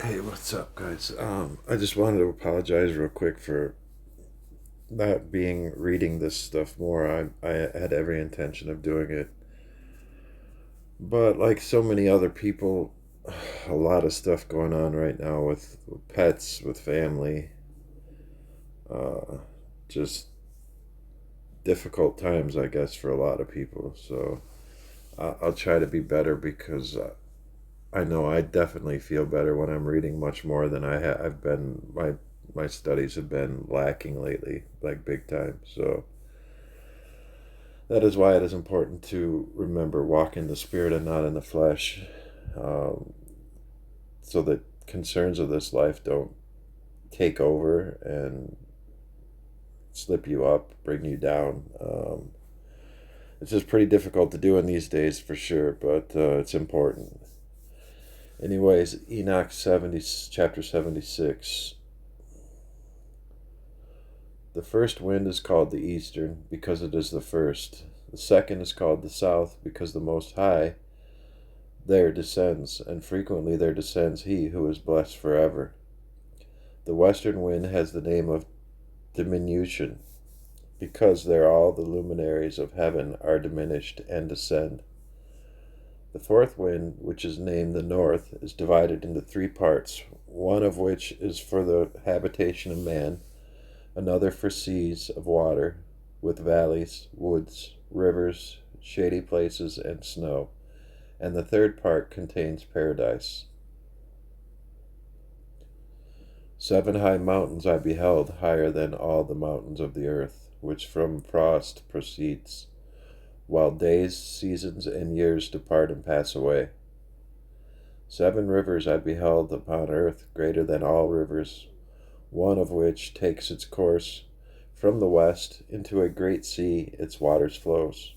Hey, what's up, guys? I just wanted to apologize real quick for not being reading this stuff more. I had every intention of doing it, but like so many other people, a lot of stuff going on right now with pets, with family, uh, just difficult times, I guess, for a lot of people. So I'll try to be better because I know I definitely feel better when I'm reading much more than I've been. My studies have been lacking lately, like big time. So that is why it is important to remember walk in the spirit and not in the flesh, um, so that concerns of this life don't take over and slip you up, bring you down. It's just pretty difficult to do in these days for sure, but it's important. Anyways, Enoch 70, chapter 76. The first wind is called the eastern, because it is the first. The second is called the south, because the Most High there descends, and frequently there descends he who is blessed forever. The western wind has the name of diminution, because there all the luminaries of heaven are diminished and descend. The fourth wind, which is named the north, is divided into three parts, one of which is for the habitation of man, another for seas of water, with valleys, woods, rivers, shady places, and snow, and the third part contains paradise. 7 high mountains I beheld, higher than all the mountains of the earth, which from frost proceeds, while days, seasons, and years depart and pass away. 7 rivers I beheld upon earth, greater than all rivers, one of which takes its course from the west into a great sea, its waters flows.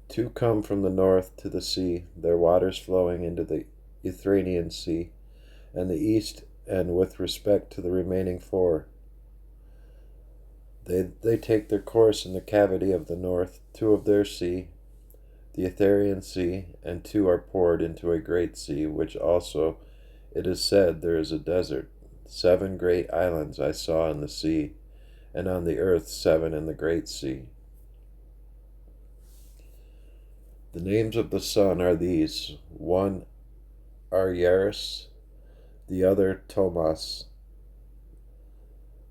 2 come from the north to the sea, their waters flowing into the Euphratean Sea, and the east, and with respect to the remaining 4, they take their course in the cavity of the north, 2 of their sea, the Etherian Sea, and 2 are poured into a great sea, which also, it is said, there is a desert. 7 great islands I saw in the sea, and on the earth 7 in the great sea. The names of the sun are these: one Aryaris, the other Tomas.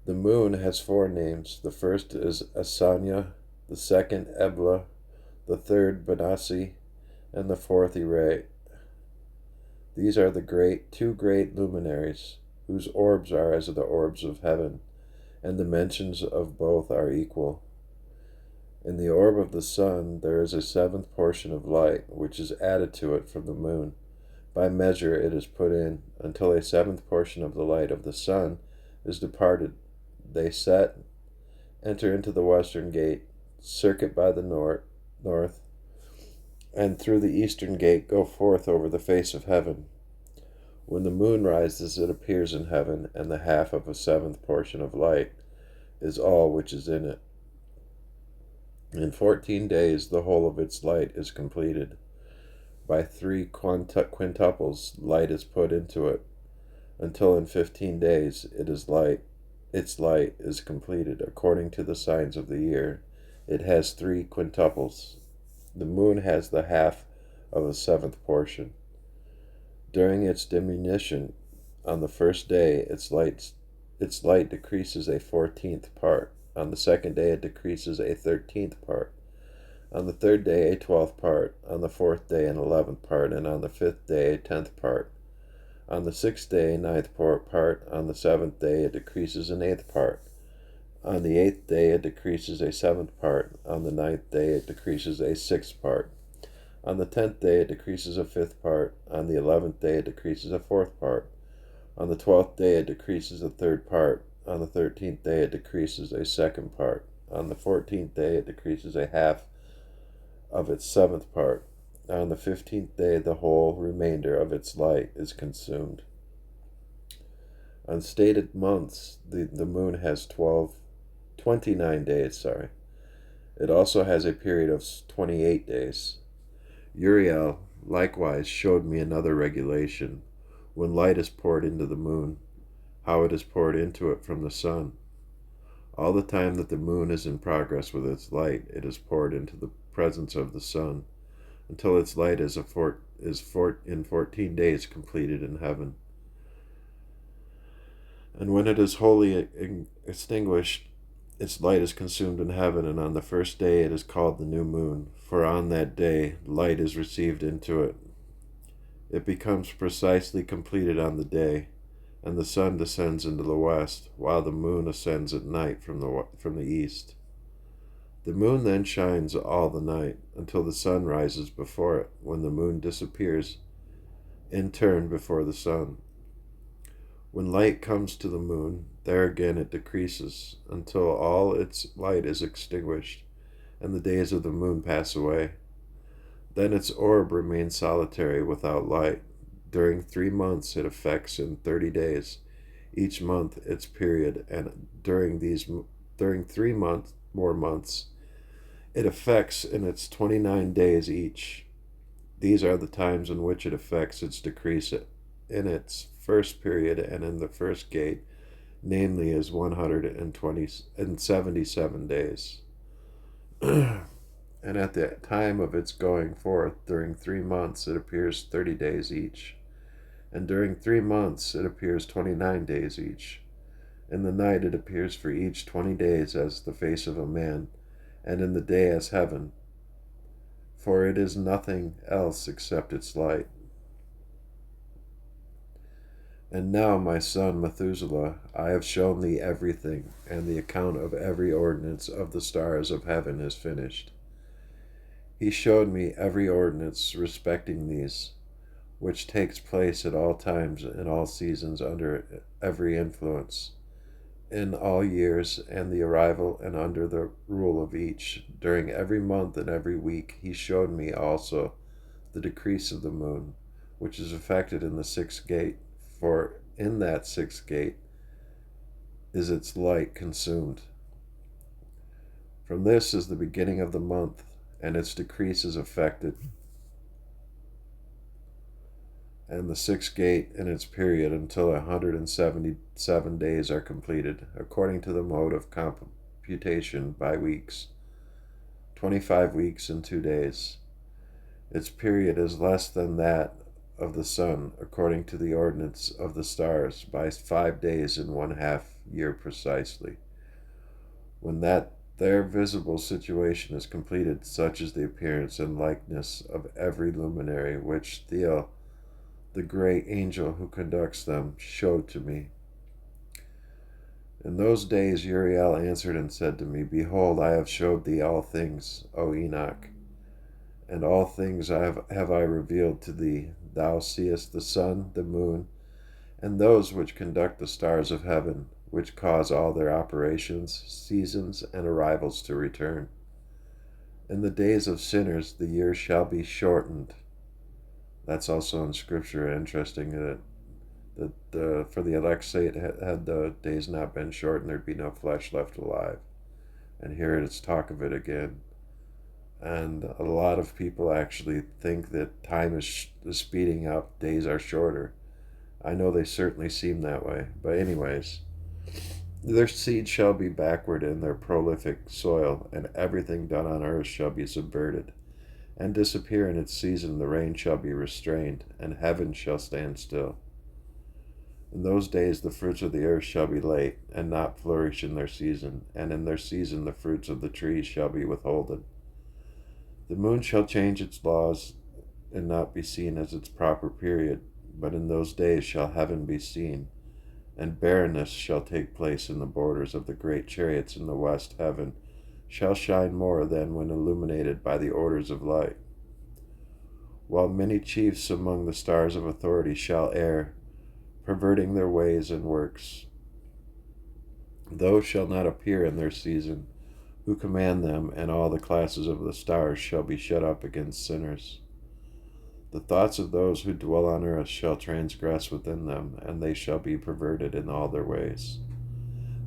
The moon has 4 names. The first is Asanya, the second Ebla, the third Benassi, and the fourth Ire. These are the 2 great luminaries, whose orbs are as the orbs of heaven, and the dimensions of both are equal. In the orb of the sun there is a 7th portion of light, which is added to it from the moon. By measure it is put in, until a 7th portion of the light of the sun is departed. They enter into the western gate, circuit by the north, and through the eastern gate go forth over the face of heaven. When the moon rises, it appears in heaven, and the half of a 7th portion of light is all which is in it. In 14 days the whole of its light is completed. By 3 quintuples light is put into it, until in 15 days its light is completed. According to the signs of the year, it has 3 quintuples. The moon has the half of a 7th portion. During its diminution, on the first day its light decreases a 14th part. On the second day it decreases a 13th part. On the third day a 12th part. On the fourth day an 11th part. And on the 5th day a 10th part. On the 6th day a 9th part. On the 7th day it decreases an 8th part. On the 8th day it decreases a 7th part. On the 9th day it decreases a 6th part. On the 10th day it decreases a 5th part. On the 11th day it decreases a 4th part. On the 12th day it decreases a 3rd part. On the 13th day it decreases a 2nd part. On the 14th day it decreases a half of its 7th part. On the 15th day the whole remainder of its light is consumed. On stated months the moon has 29 days. It also has a period of 28 days. Uriel likewise showed me another regulation, when light is poured into the moon, how it is poured into it from the sun. All the time that the moon is in progress with its light, it is poured into the presence of the sun, until its light is in 14 days completed in heaven. And when it is wholly extinguished, its light is consumed in heaven, and on the first day it is called the new moon, for on that day light is received into it. It becomes precisely completed on the day, and the sun descends into the west, while the moon ascends at night from the east. The moon then shines all the night, until the sun rises before it, when the moon disappears in turn before the sun. When light comes to the moon, there again it decreases, until all its light is extinguished, and the days of the moon pass away. Then its orb remains solitary without light. During 3 months it affects in 30 days, each month its period, and during 3 more months it affects in its 29 days each. These are the times in which it affects its decrease in its first period and in the first gate, namely as 177 days. And at the time of its going forth, during 3 months it appears 30 days each, and during 3 months it appears 29 days each. In the night it appears for each 20 days as the face of a man, and in the day as heaven, for it is nothing else except its light. And now, my son Methuselah, I have shown thee everything, and the account of every ordinance of the stars of heaven is finished. He showed me every ordinance respecting these, which takes place at all times and all seasons under every influence, in all years, and the arrival and under the rule of each. During every month and every week he showed me also the decrease of the moon, which is effected in the 6th gate, for in that 6th gate is its light consumed. From this is the beginning of the month, and its decrease is effected, and the 6th gate in its period until 177 days are completed, according to the mode of computation by weeks, 25 weeks and 2 days. Its period is less than that of the sun, according to the ordinance of the stars, by 5 days and 1/2 year precisely. When that their visible situation is completed, such is the appearance and likeness of every luminary which Theo, the great angel who conducts them, showed to me. In those days Uriel answered and said to me, Behold, I have showed thee all things, O Enoch, and all things have I revealed to thee. Thou seest the sun, the moon, and those which conduct the stars of heaven, which cause all their operations, seasons, and arrivals to return. In the days of sinners the year shall be shortened. That's also in Scripture. Interesting that for the elect's sake, had the days not been shortened, there'd be no flesh left alive. And here it is talk of it again. And a lot of people actually think that time is speeding up, days are shorter. I know they certainly seem that way. But anyways, their seed shall be backward in their prolific soil, and everything done on earth shall be subverted, and disappear in its season. The rain shall be restrained, and heaven shall stand still. In those days the fruits of the earth shall be late, and not flourish in their season, and in their season the fruits of the trees shall be withholden. The moon shall change its laws, and not be seen as its proper period, but in those days shall heaven be seen, and barrenness shall take place in the borders of the great chariots in the west. Heaven shall shine more than when illuminated by the orders of light, while many chiefs among the stars of authority shall err, perverting their ways and works. Those shall not appear in their season who command them, and all the classes of the stars shall be shut up against sinners. The thoughts of those who dwell on earth shall transgress within them, and they shall be perverted in all their ways.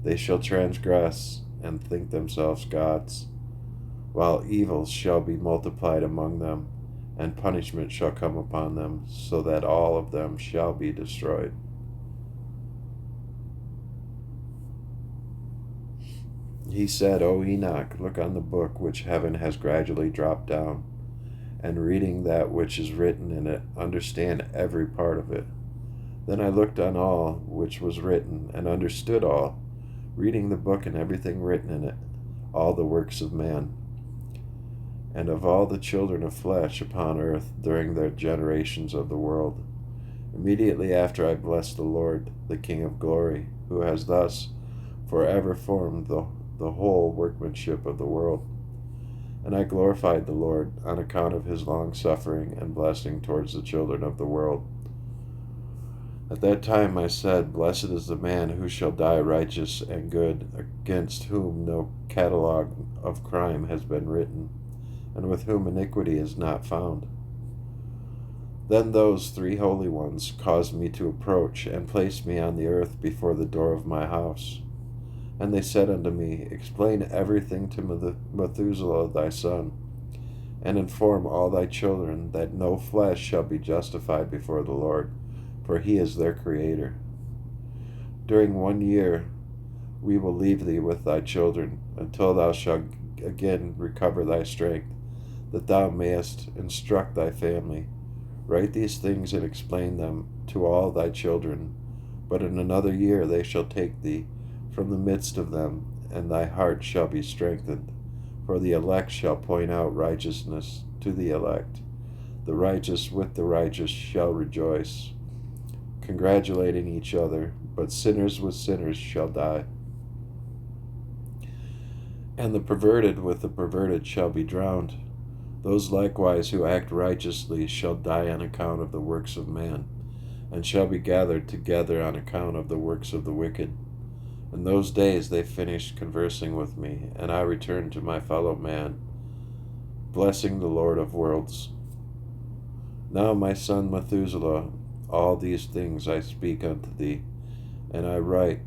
They shall transgress and think themselves gods, while evils shall be multiplied among them, and punishment shall come upon them, so that all of them shall be destroyed. He said, O Enoch, look on the book which heaven has gradually dropped down, and reading that which is written in it, understand every part of it. Then I looked on all which was written, and understood all, reading the book and everything written in it, all the works of man, and of all the children of flesh upon earth during their generations of the world. Immediately after I blessed the Lord, the King of glory, who has thus forever formed the whole workmanship of the world. And I glorified the Lord on account of his long suffering and blessing towards the children of the world. At that time I said, Blessed is the man who shall die righteous and good, against whom no catalogue of crime has been written, and with whom iniquity is not found. Then those 3 holy ones caused me to approach, and placed me on the earth before the door of my house. And they said unto me, Explain everything to Methuselah thy son, and inform all thy children that no flesh shall be justified before the Lord, for he is their Creator. During 1 year we will leave thee with thy children, until thou shalt again recover thy strength, that thou mayest instruct thy family. Write these things and explain them to all thy children, but in another year they shall take thee from the midst of them, and thy heart shall be strengthened. For the elect shall point out righteousness to the elect. The righteous with the righteous shall rejoice, congratulating each other, but sinners with sinners shall die. And the perverted with the perverted shall be drowned. Those likewise who act righteously shall die on account of the works of man, and shall be gathered together on account of the works of the wicked. In those days they finished conversing with me, and I returned to my fellow man, blessing the Lord of worlds. Now, my son Methuselah, all these things I speak unto thee, and I write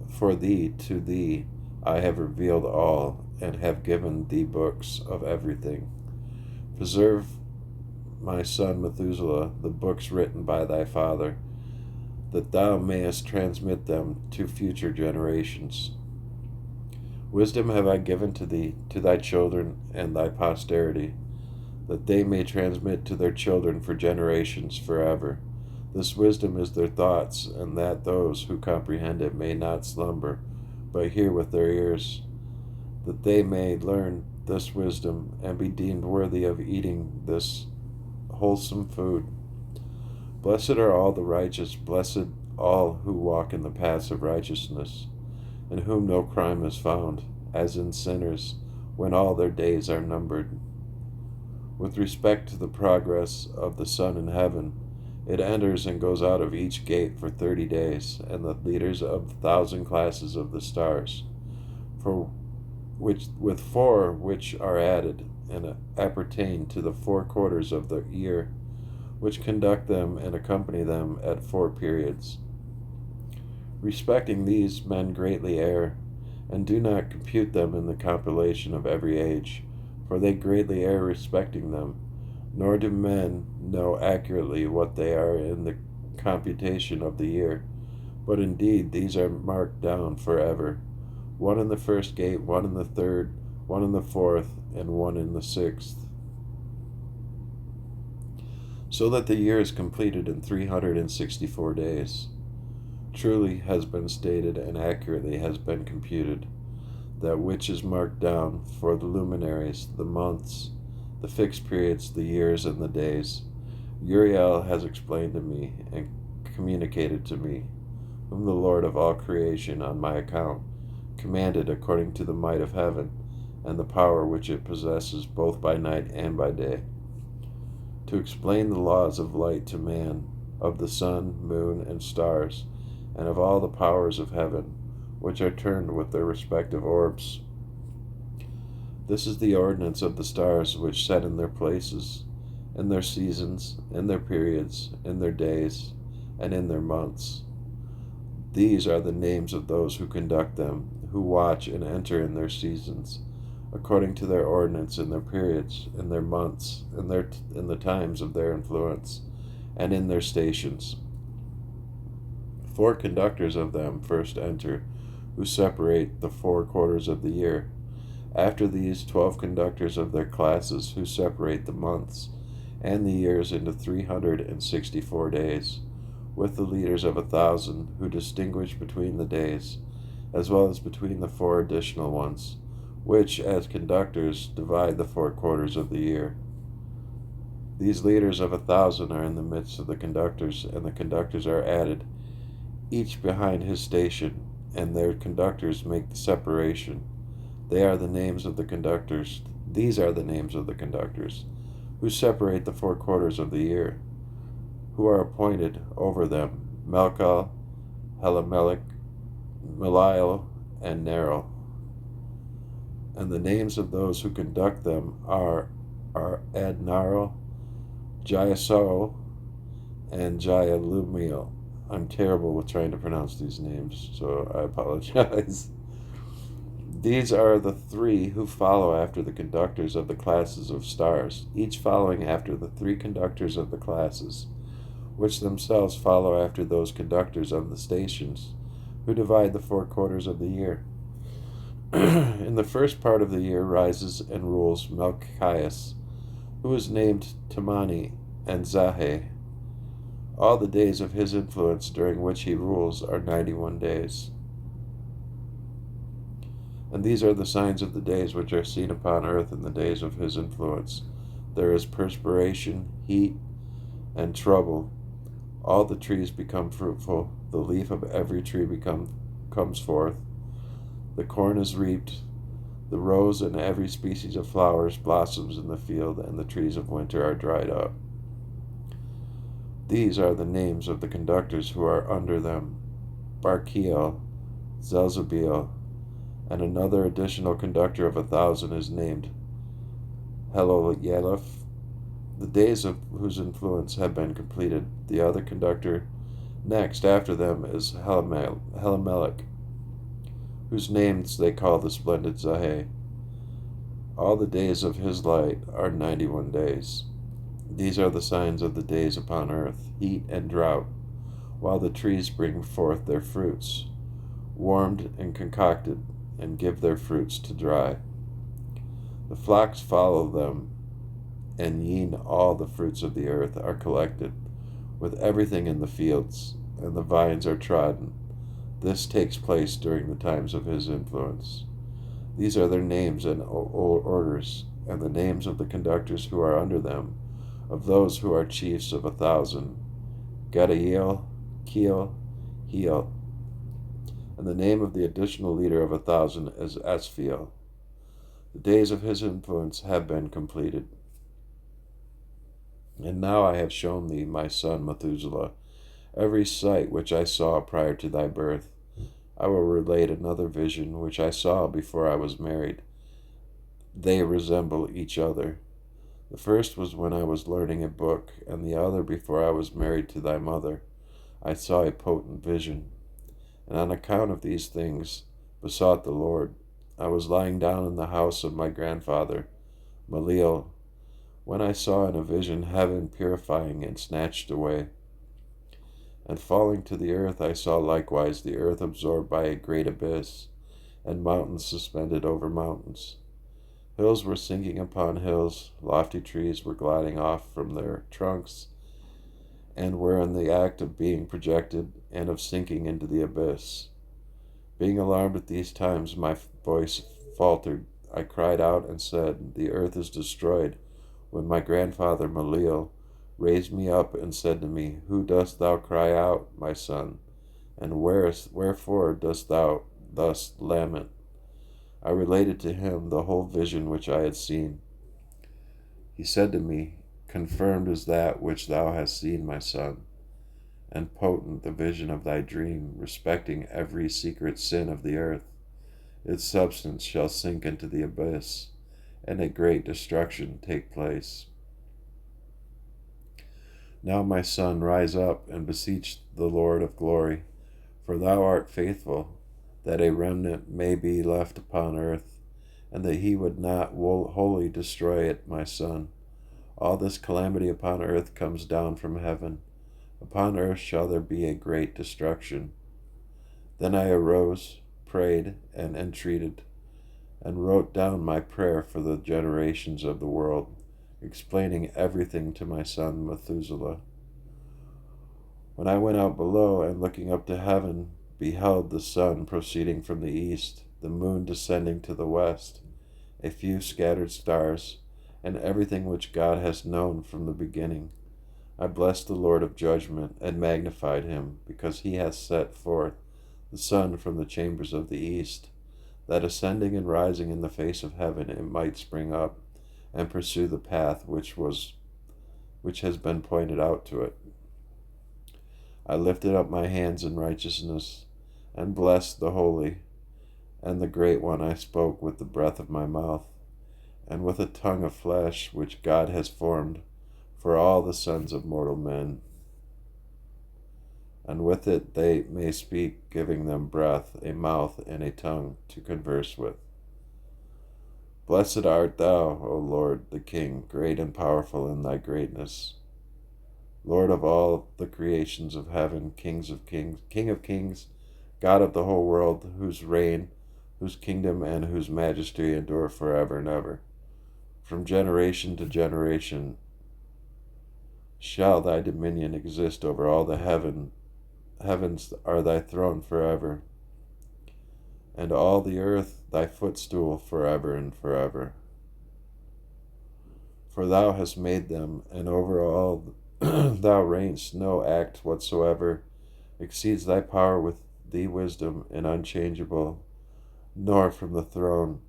for thee to thee. I have revealed all, and have given thee books of everything. Preserve, my son Methuselah, the books written by thy father, that thou mayest transmit them to future generations. Wisdom have I given to thee, to thy children and thy posterity, that they may transmit to their children for generations forever. This wisdom is their thoughts, and that those who comprehend it may not slumber, but hear with their ears, that they may learn this wisdom, and be deemed worthy of eating this wholesome food. Blessed are all the righteous, blessed all who walk in the paths of righteousness, in whom no crime is found, as in sinners, when all their days are numbered. With respect to the progress of the sun in heaven, it enters and goes out of each gate for 30 days, and the leaders of 1,000 classes of the stars, with 4 which are added, and appertain to the 4 quarters of the year, which conduct them and accompany them at 4 periods. Respecting these men greatly err, and do not compute them in the compilation of every age, for they greatly err respecting them, nor do men know accurately what they are in the computation of the year. But indeed these are marked down forever, 1 in the 1st gate, 1 in the 3rd, 1 in the 4th, and 1 in the 6th. So that the year is completed in 364 days. Truly has been stated, and accurately has been computed, that which is marked down for the luminaries, the months, the fixed periods, the years, and the days. Uriel has explained to me, and communicated to me, whom the Lord of all creation, on my account, commanded according to the might of heaven, and the power which it possesses both by night and by day, to explain the laws of light to man, of the sun, moon, and stars, and of all the powers of heaven, which are turned with their respective orbs. This is the ordinance of the stars which set in their places, in their seasons, in their periods, in their days, and in their months. These are the names of those who conduct them, who watch and enter in their seasons, according to their ordinance, in their periods, in their months, in the times of their influence, and in their stations. 4 conductors of them first enter, who separate the 4 quarters of the year. After these, 12 conductors of their classes, who separate the months and the years into 364 days, with the leaders of 1,000, who distinguish between the days, as well as between the 4 additional ones, which, as conductors, divide the 4 quarters of the year. These leaders of 1,000 are in the midst of the conductors, and the conductors are added, each behind his station, and their conductors make the separation. These are the names of the conductors, who separate the 4 quarters of the year, who are appointed over them: Melchel, Helamelech, Meliel, and Neril. And the names of those who conduct them are Adnarel, Jaisao, and Jaialumiel. I'm terrible with trying to pronounce these names, so I apologize. These are the 3 who follow after the conductors of the classes of stars, each following after the 3 conductors of the classes, which themselves follow after those conductors of the stations, who divide the 4 quarters of the year. In the first part of the year rises and rules Melchias, who is named Temani and Zahe. All the days of his influence during which he rules are 91 days. And these are the signs of the days which are seen upon earth in the days of his influence. There is perspiration, heat, and trouble. All the trees become fruitful. The leaf of every tree comes forth. The corn is reaped. The rose and every species of flowers blossoms in the field, and the trees of winter are dried up. These are the names of the conductors who are under them: Barkiel, Zelzabeel, and another additional conductor of 1,000 is named Heloyelef. The days of whose influence have been completed. The other conductor next after them is Helamelech, whose names they call the splendid Zahe. All the days of his light are 91 days. These are the signs of the days upon earth: heat and drought, while the trees bring forth their fruits, warmed and concocted, and give their fruits to dry. The flocks follow them, and all the fruits of the earth are collected, with everything in the fields, and the vines are trodden. This takes place during the times of his influence. These are their names and orders, and the names of the conductors who are under them, of those who are chiefs of 1,000: Gaddiel, Keel, Heel. And the name of the additional leader of 1,000 is Aspheel. The days of his influence have been completed. And now I have shown thee, my son Methuselah, every sight which I saw prior to thy birth. I will relate another vision which I saw before I was married. They resemble each other. The first was when I was learning a book, and the other before I was married to thy mother. I saw a potent vision, and on account of these things besought the Lord. I was lying down in the house of my grandfather, Meliel, when I saw in a vision heaven purifying and snatched away. And falling to the earth, I saw likewise the earth absorbed by a great abyss, and mountains suspended over mountains. Hills were sinking upon hills, lofty trees were gliding off from their trunks, and were in the act of being projected and of sinking into the abyss. Being alarmed at these times, my voice faltered. I cried out and said, The earth is destroyed, when my grandfather Meliel raised me up and said to me, Who dost thou cry out, my son? And wherefore dost thou thus lament? I related to him the whole vision which I had seen. He said to me, Confirmed is that which thou hast seen, my son, and potent the vision of thy dream respecting every secret sin of the earth. Its substance shall sink into the abyss, and a great destruction take place. Now, my son, rise up and beseech the Lord of glory, for thou art faithful, that a remnant may be left upon earth, and that he would not wholly destroy it, my son. All this calamity upon earth comes down from heaven. Upon earth shall there be a great destruction. Then I arose, prayed, and entreated, and wrote down my prayer for the generations of the world, explaining everything to my son Methuselah. When I went out below, and looking up to heaven, beheld the sun proceeding from the east, the moon descending to the west, a few scattered stars, and everything which God has known from the beginning, I blessed the Lord of judgment, and magnified him, because he hath set forth the sun from the chambers of the east, that ascending and rising in the face of heaven it might spring up, and pursue the path which has been pointed out to it. I lifted up my hands in righteousness, and blessed the Holy, and the Great One I spoke with the breath of my mouth, and with a tongue of flesh which God has formed for all the sons of mortal men. And with it they may speak, giving them breath, a mouth, and a tongue to converse with. Blessed art thou, O Lord, the King, great and powerful in thy greatness. Lord of all the creations of heaven, King of kings, God of the whole world, whose reign, whose kingdom, and whose majesty endure forever and ever. From generation to generation shall thy dominion exist over all the heavens are thy throne forever, and all the earth thy footstool forever and forever. For thou hast made them, and over all thou reignest. No act whatsoever exceeds thy power with thee wisdom and unchangeable, nor from the throne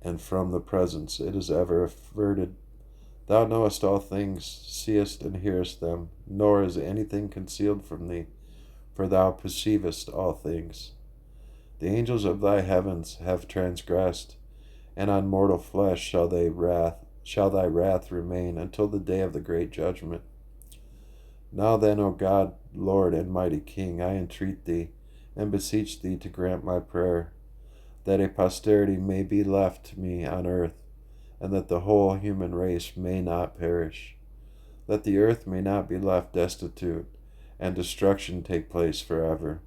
and from the presence it is ever averted. Thou knowest all things, seest and hearest them, nor is anything concealed from thee, for thou perceivest all things. The angels of thy heavens have transgressed, and on mortal flesh shall thy wrath remain until the day of the great judgment. Now then, O God, Lord and mighty King, I entreat thee, and beseech thee to grant my prayer, that a posterity may be left to me on earth, and that the whole human race may not perish. That the earth may not be left destitute, and destruction take place forever.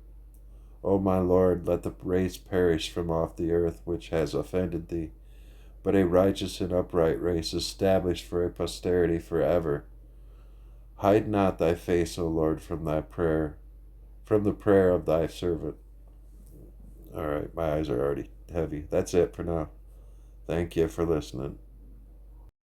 O my Lord, let the race perish from off the earth which has offended thee, but a righteous and upright race established for a posterity forever. Hide not thy face, O Lord, from the prayer of thy servant. All right, my eyes are already heavy. That's it for now. Thank you for listening.